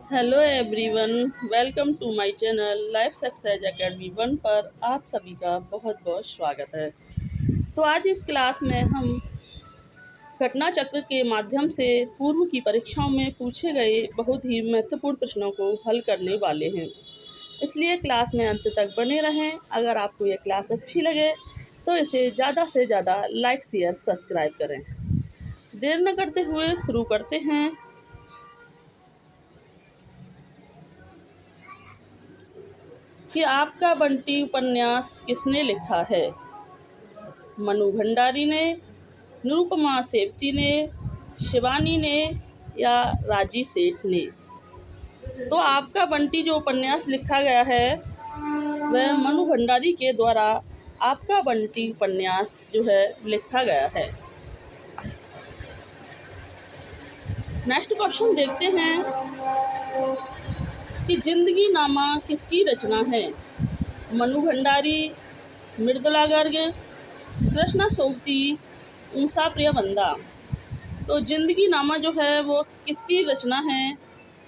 Hello everyone, welcome to my channel life success academy 1 पर आप सभी का बहुत बहुत स्वागत है। तो आज इस क्लास में हम घटना चक्र के माध्यम से पूर्व की परीक्षाओं में पूछे गए बहुत ही महत्वपूर्ण प्रश्नों को हल करने वाले हैं, इसलिए क्लास में अंत तक बने रहें। अगर आपको ये क्लास अच्छी लगे तो इसे ज़्यादा से ज़्यादा लाइक शेयर सब्सक्राइब करें। देर न करते हुए शुरू करते हैं। कि आपका बंटी उपन्यास किसने लिखा है? मनु भंडारी ने, निरुपमा सेवती ने, शिवानी ने या राजी सेठ ने? तो आपका बंटी जो उपन्यास लिखा गया है वह मनु भंडारी के द्वारा आपका बंटी उपन्यास जो है लिखा गया है। नेक्स्ट क्वेश्चन देखते हैं कि जिंदगी नामा किसकी रचना है? मनु भंडारी, मृदुला गर्ग, कृष्णा सोबती, ऊषा प्रियवंदा। तो जिंदगी नामा जो है वो किसकी रचना है?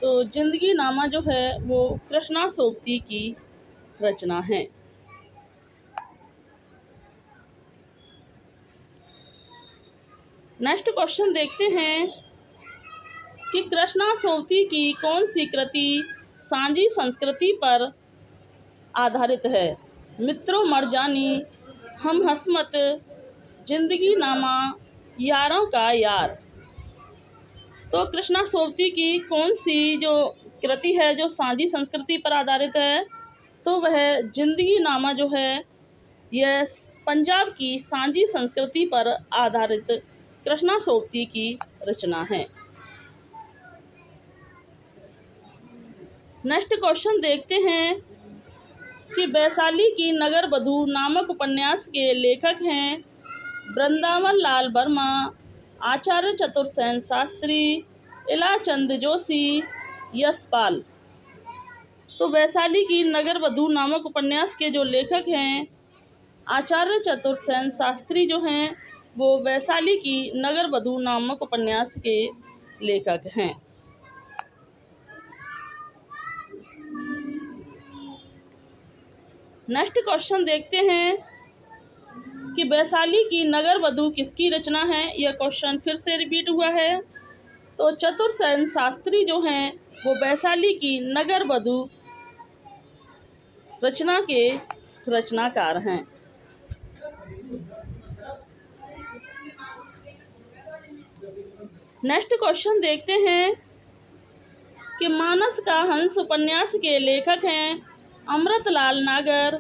तो जिंदगी नामा जो है वो कृष्णा सोबती की रचना है। नेक्स्ट क्वेश्चन देखते हैं कि कृष्णा सोबती की कौन सी कृति सांझी संस्कृति पर आधारित है? मित्रों मरजानी, हम हसमत, जिंदगी नामा, यारों का यार। तो कृष्णा सोबती की कौन सी जो कृति है जो सांझी संस्कृति पर आधारित है? तो वह जिंदगी नामा जो है यह पंजाब की सांझी संस्कृति पर आधारित कृष्णा सोबती की रचना है। नेक्स्ट क्वेश्चन देखते हैं कि वैशाली की नगर वधू नामक उपन्यास के लेखक हैं वृंदावन लाल वर्मा, आचार्य चतुर्सेन शास्त्री, इलाचंद जोशी, यशपाल। तो वैशाली की नगर वधू नामक उपन्यास के जो लेखक हैं आचार्य चतुर्सेन शास्त्री जो हैं वो वैशाली की नगर वधू नामक उपन्यास के लेखक हैं। नेक्स्ट क्वेश्चन देखते हैं कि वैशाली की नगर वधू किसकी रचना है? यह क्वेश्चन फिर से रिपीट हुआ है। तो चतुर्सेन शास्त्री जो हैं वो वैशाली की नगर वधू रचना के रचनाकार हैं। नेक्स्ट क्वेश्चन देखते हैं कि मानस का हंस उपन्यास के लेखक हैं अमृतलाल नागर,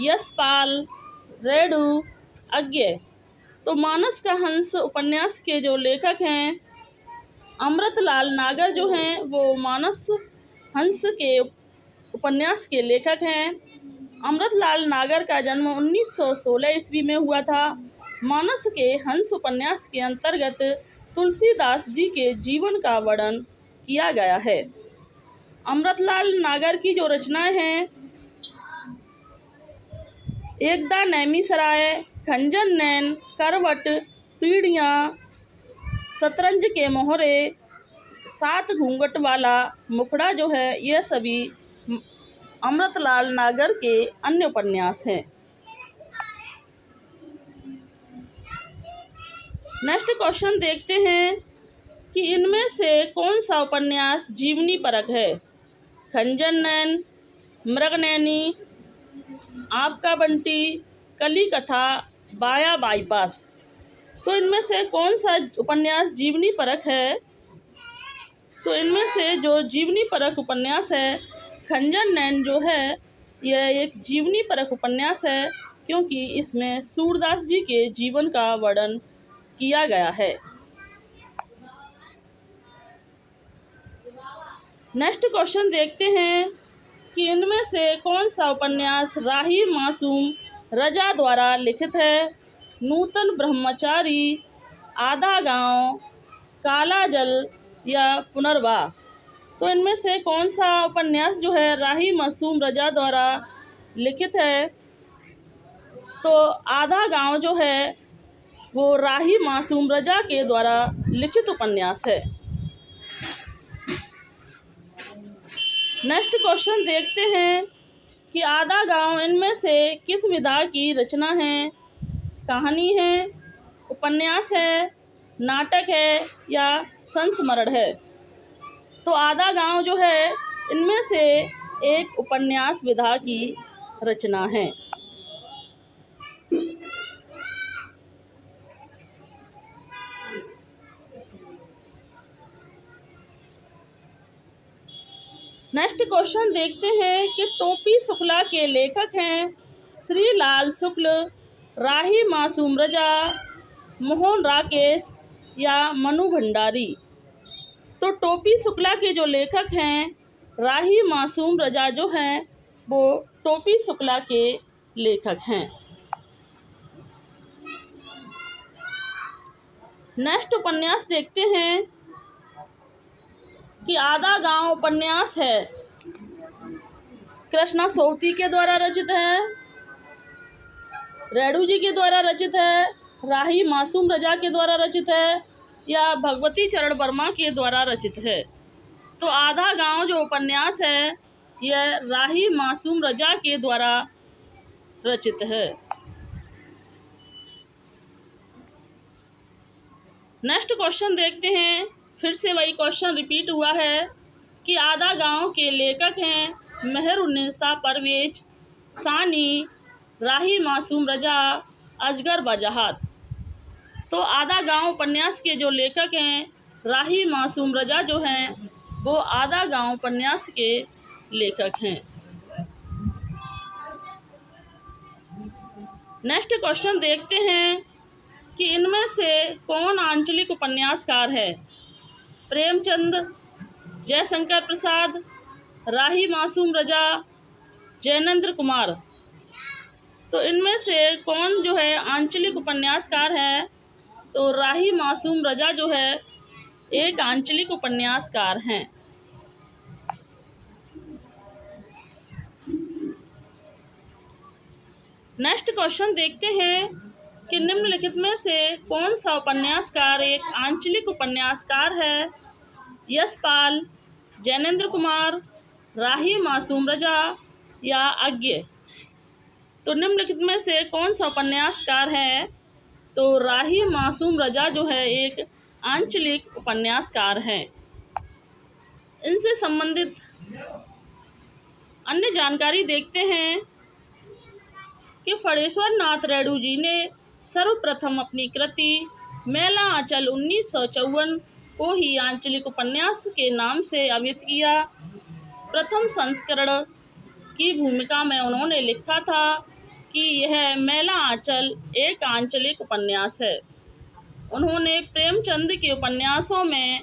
यशपाल, रेणु, अज्ञे। तो मानस का हंस उपन्यास के जो लेखक हैं अमृतलाल नागर जो हैं वो मानस हंस के उपन्यास के लेखक हैं। अमृतलाल नागर का जन्म 1916 ईस्वी में हुआ था। मानस के हंस उपन्यास के अंतर्गत तुलसीदास जी के जीवन का वर्णन किया गया है। अमृतलाल नागर की जो रचनाएं हैं एकदा नैमी सराय, खंजन नैन, करवट, पीढ़ियाँ, शतरंज के मोहरे, सात घूंघट वाला मुखड़ा जो है यह सभी अमृतलाल नागर के अन्य उपन्यास हैं। नेक्स्ट क्वेश्चन देखते हैं कि इनमें से कौन सा उपन्यास जीवनी परक है? खंजन नैन, मृगनैनी, आपका बंटी, कली कथा, बाया बाईपास। तो इनमें से कौन सा उपन्यास जीवनी परक है? तो इनमें से जो जीवनी परक उपन्यास है खंजन नैन जो है यह एक जीवनी परक उपन्यास है क्योंकि इसमें सूरदास जी के जीवन का वर्णन किया गया है। नेक्स्ट क्वेश्चन देखते हैं कि इनमें से कौन सा उपन्यास राही मासूम रजा द्वारा लिखित है? नूतन ब्रह्मचारी, आधा गांव, काला जल या पुनर्वाह। तो इनमें से कौन सा उपन्यास जो है राही मासूम रजा द्वारा लिखित है? तो आधा गांव जो है वो राही मासूम रजा के द्वारा लिखित उपन्यास है। नेक्स्ट क्वेश्चन देखते हैं कि आधा गांव इनमें से किस विधा की रचना है। कहानी है, उपन्यास है, नाटक है या संस्मरण है। तो आधा गांव जो है इनमें से एक उपन्यास विधा की रचना है। नेक्स्ट क्वेश्चन देखते हैं कि टोपी शुक्ला के लेखक हैं श्री लाल शुक्ल, राही मासूम रजा, मोहन राकेश या मनु भंडारी। तो टोपी शुक्ला के जो लेखक हैं राही मासूम रजा जो हैं वो टोपी शुक्ला के लेखक हैं। नेक्स्ट उपन्यास देखते हैं कि आधा गांव उपन्यास है कृष्णा सोवती के द्वारा रचित है, रेडू जी के द्वारा रचित है, राही मासूम रजा के द्वारा रचित है या भगवती चरण वर्मा के द्वारा रचित है। तो आधा गांव जो उपन्यास है यह राही मासूम रजा के द्वारा रचित है। नेक्स्ट क्वेश्चन देखते हैं, फिर से वही क्वेश्चन रिपीट हुआ है कि आधा गांव के लेखक हैं मेहरुन्निसा परवेज, सानी, राही मासूम रजा, अजगर वजाहत। तो आधा गांव उपन्यास के जो लेखक हैं राही मासूम रजा जो हैं वो आधा गांव उपन्यास के लेखक हैं। नेक्स्ट क्वेश्चन देखते हैं कि इनमें से कौन आंचलिक उपन्यासकार है। प्रेमचंद, जयशंकर प्रसाद, राही मासूम रजा, जैनेंद्र कुमार। तो इनमें से कौन जो है आंचलिक उपन्यासकार है। तो राही मासूम रजा जो है एक आंचलिक उपन्यासकार हैं। नेक्स्ट क्वेश्चन देखते हैं कि निम्नलिखित में से कौन सा उपन्यासकार एक आंचलिक उपन्यासकार है। यशपाल, जैनेंद्र कुमार, राही मासूम रजा या अज्ञ। तो निम्नलिखित में से कौन सा उपन्यासकार है। तो राही मासूम रजा जो है एक आंचलिक उपन्यासकार हैं। इनसे संबंधित अन्य जानकारी देखते हैं कि फणेश्वर नाथ रेणु जी ने सर्वप्रथम अपनी कृति मेला आंचल 1954 को ही आंचलिक उपन्यास के नाम से अभिहित किया। प्रथम संस्करण की भूमिका में उन्होंने लिखा था कि यह मेला आंचल एक आंचलिक उपन्यास है। उन्होंने प्रेमचंद के उपन्यासों में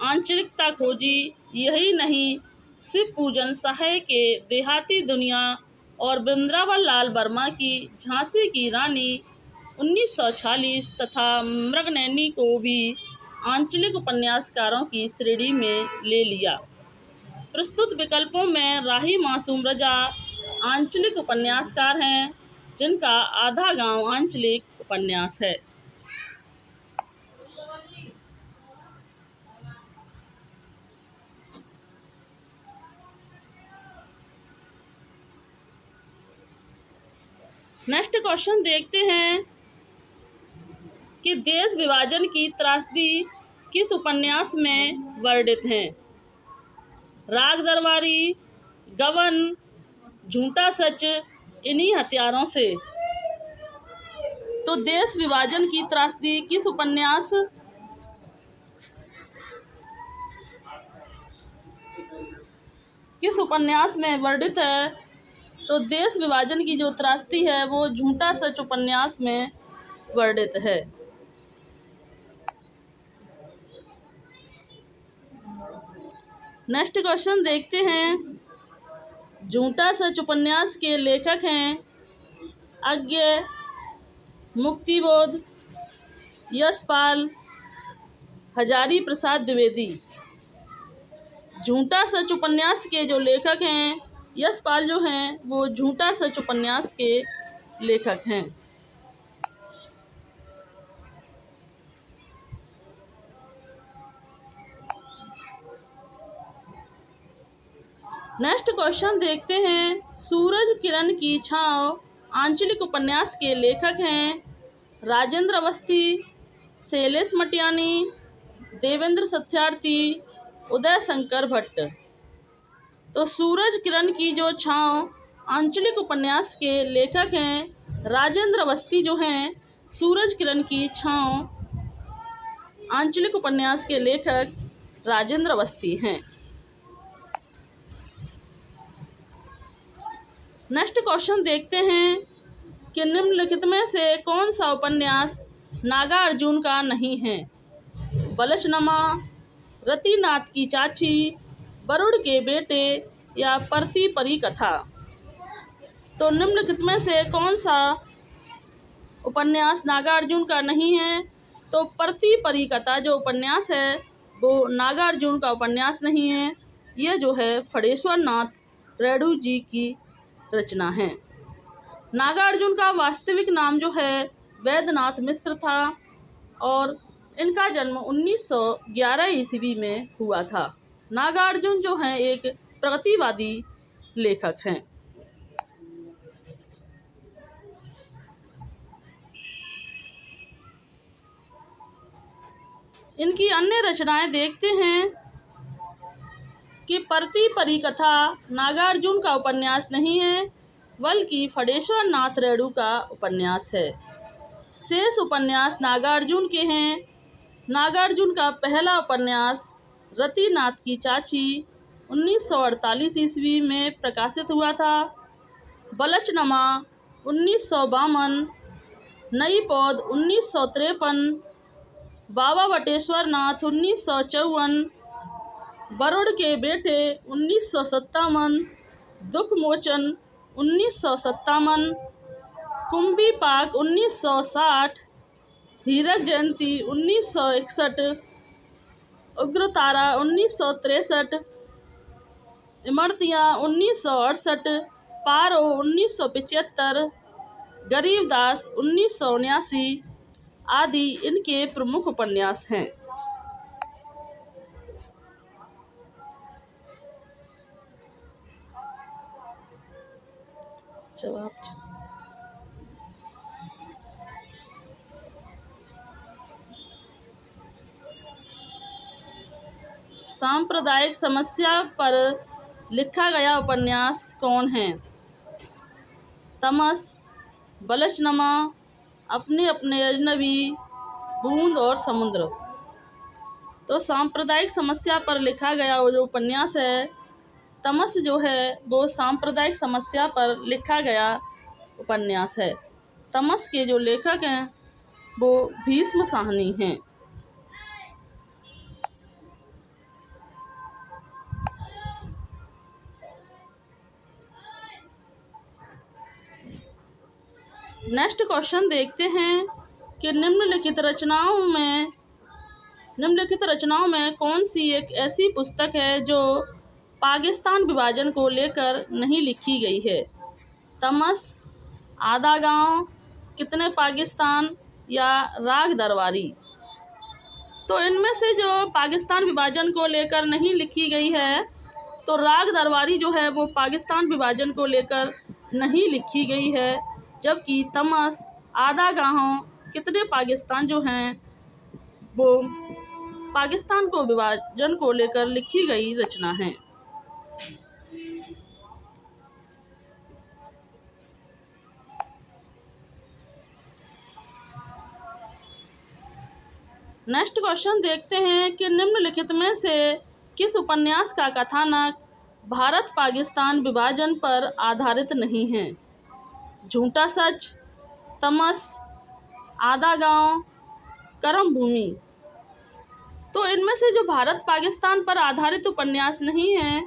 आंचलिकता खोजी। यही नहीं, शिव पूजन सहाय के देहाती दुनिया और वृंदावन लाल वर्मा की झांसी की रानी 1946 तथा मृगनयनी को भी आंचलिक उपन्यासकारों की श्रेणी में ले लिया। प्रस्तुत विकल्पों में राही मासूम रजा आंचलिक उपन्यासकार हैं जिनका आधा गांव आंचलिक उपन्यास है। नेक्स्ट क्वेश्चन देखते हैं कि देश विभाजन की त्रासदी किस उपन्यास में वर्णित है। राग दरबारी, गबन, झूठा सच, इन्हीं हथियारों से। तो देश विभाजन की त्रासदी किस उपन्यास में वर्णित है। तो देश विभाजन की जो त्रासदी है वो झूठा सच उपन्यास में वर्णित है। नेक्स्ट क्वेश्चन देखते हैं, झूठा सच उपन्यास के लेखक हैं अज्ञ, मुक्तिबोध, यशपाल, हजारी प्रसाद द्विवेदी। झूठा सच उपन्यास के जो लेखक हैं यशपाल जो हैं वो झूठा सच उपन्यास के लेखक हैं। नेक्स्ट क्वेश्चन देखते हैं। सूरज किरण की छाँव आंचलिक उपन्यास के लेखक हैं राजेंद्र अवस्थी, शैलेश मटियानी, देवेंद्र सत्यार्थी, उदय शंकर भट्ट। तो सूरज किरण की जो छाँव आंचलिक उपन्यास के लेखक हैं राजेंद्र अवस्थी जो हैं सूरज किरण की छाँव आंचलिक उपन्यास के लेखक राजेंद्र अवस्थी हैं। नेक्स्ट क्वेश्चन देखते हैं कि निम्नलिखित में से कौन सा उपन्यास नागार्जुन का नहीं है। बलशनमा, रतिनाथ की चाची, वरुण के बेटे या परती परी कथा। तो निम्नलिखित में से कौन सा उपन्यास नागार्जुन का नहीं है। तो परती परी कथा जो उपन्यास है वो नागार्जुन का उपन्यास नहीं है। यह जो है फणेश्वर नाथ रेणु जी की रचना है। नागार्जुन का वास्तविक नाम जो है वैद्यनाथ मिश्र था और इनका जन्म 1911 ईस्वी में हुआ था। नागार्जुन जो हैं एक प्रगतिवादी लेखक हैं। इनकी अन्य रचनाएं देखते हैं कि परती परी कथा नागार्जुन का उपन्यास नहीं है बल्कि फणेश्वर नाथ रेणु का उपन्यास है। शेष उपन्यास नागार्जुन के हैं। नागार्जुन का पहला उपन्यास रतिनाथ की चाची 1948 ईस्वी में प्रकाशित हुआ था। बलचनमा 1952, नई पौध 1953, बाबा बटेश्वर नाथ 1954, वरुण के बेटे 1957, दुखमोचन 1957, कुंभी पाक 1960, हीरक जयंती 1961, उग्रतारा 1963, इमरतियाँ 1968, पारो 1975, गरीबदास 1979 आदि इनके प्रमुख उपन्यास हैं। सांप्रदायिक समस्या पर लिखा गया उपन्यास कौन है। तमस, बलशनमा, अपने अपने अजनबी, बूंद और समुद्र। तो सांप्रदायिक समस्या पर लिखा गया वो जो उपन्यास है तमस जो है वो सांप्रदायिक समस्या पर लिखा गया उपन्यास है। तमस के जो लेखक हैं वो भीष्म साहनी हैं। नेक्स्ट क्वेश्चन देखते हैं कि निम्नलिखित रचनाओं में कौन सी एक ऐसी पुस्तक है जो पाकिस्तान विभाजन को लेकर नहीं लिखी गई है। तमस, आधा गांव, कितने पाकिस्तान या राग दरबारी। तो इनमें से जो पाकिस्तान विभाजन को लेकर नहीं लिखी गई है तो राग दरबारी जो है वो पाकिस्तान विभाजन को लेकर नहीं लिखी गई है, जबकि तमस, आधा गांव, कितने पाकिस्तान जो हैं वो पाकिस्तान को विभाजन को लेकर लिखी गई रचना है। नेक्स्ट क्वेश्चन देखते हैं कि निम्नलिखित में से किस उपन्यास का कथानक भारत पाकिस्तान विभाजन पर आधारित नहीं है। झूठा सच, तमस, आधा गांव, कर्म भूमि। तो इनमें से जो भारत पाकिस्तान पर आधारित उपन्यास नहीं है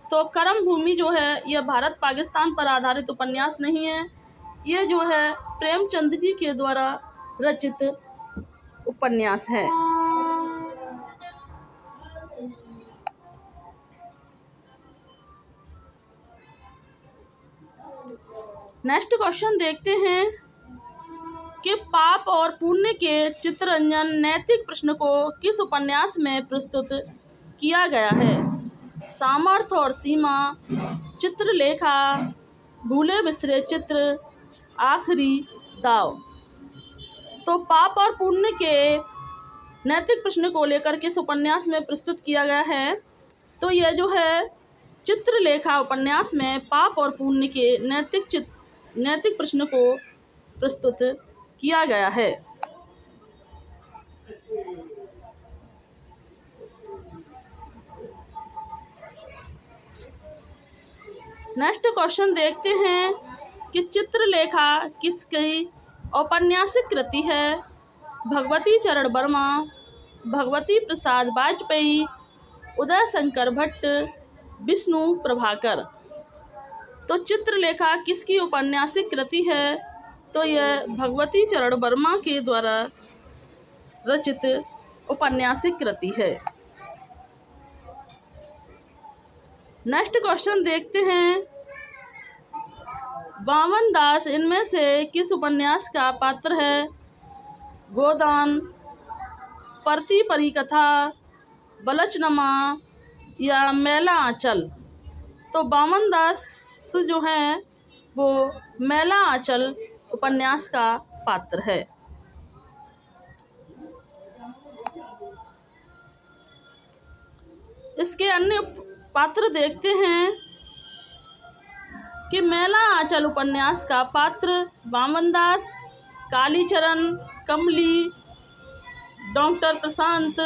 तो कर्म भूमि जो है यह भारत पाकिस्तान पर आधारित उपन्यास नहीं है। यह जो है प्रेमचंद जी के द्वारा रचित उपन्यास है। नेक्स्ट क्वेश्चन देखते हैं कि पाप और पुण्य के चित्ररंजन नैतिक प्रश्न को किस उपन्यास में प्रस्तुत किया गया है। सामर्थ्य और सीमा, चित्रलेखा, भूले बिसरे चित्र, आखिरी दाव। तो पाप और पुण्य के नैतिक प्रश्न को लेकर के इस उपन्यास में प्रस्तुत किया गया है। तो यह जो है चित्रलेखा उपन्यास में पाप और पुण्य के नैतिक प्रश्न को प्रस्तुत किया गया है। नेक्स्ट क्वेश्चन देखते हैं कि चित्रलेखा किसकी औपन्यासिक कृति है। भगवती चरण वर्मा, भगवती प्रसाद वाजपेयी, उदय शंकर भट्ट, विष्णु प्रभाकर। तो चित्रलेखा किसकी औपन्यासिक कृति है? तो यह भगवती चरण वर्मा के द्वारा रचित औपन्यासिक कृति है। नेक्स्ट क्वेश्चन देखते हैं, वामन दास इनमें से किस उपन्यास का पात्र है? गोदान, परती परिकथा, बलचनमा या मैला आंचल। तो वामन दास जो हैं वो मैला आंचल उपन्यास का पात्र है। इसके अन्य पात्र देखते हैं कि मैला आंचल उपन्यास का पात्र वामन दास, कालीचरण, कमली, डॉक्टर प्रशांत।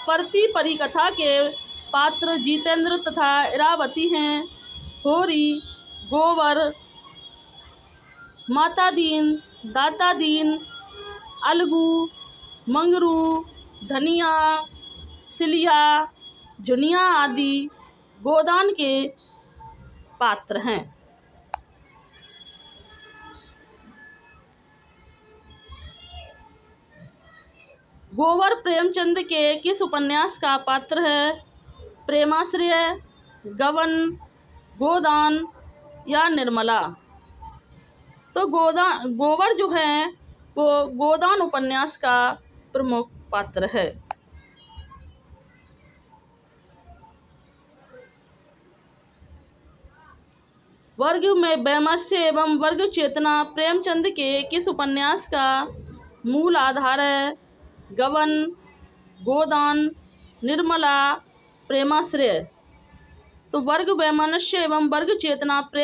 परती परिकथा के पात्र जितेंद्र तथा इरावती हैं। होरी, गोवर, माता दीन, दाता दीन, अलगू, मंगरू, धनिया, सिलिया, जुनिया आदि गोदान के पात्र हैं। गोवर प्रेमचंद के किस उपन्यास का पात्र है? प्रेमाश्रय, गबन, गोदान या निर्मला। तो गोवर जो है वो गोदान उपन्यास का प्रमुख पात्र है। वर्ग में वैमनस्य एवं वर्ग चेतना प्रेमचंद के किस उपन्यास का मूल आधार है? गबन, गोदान, निर्मला, प्रेमाश्रय। तो वर्ग वैमनस्य एवं वर्ग चेतना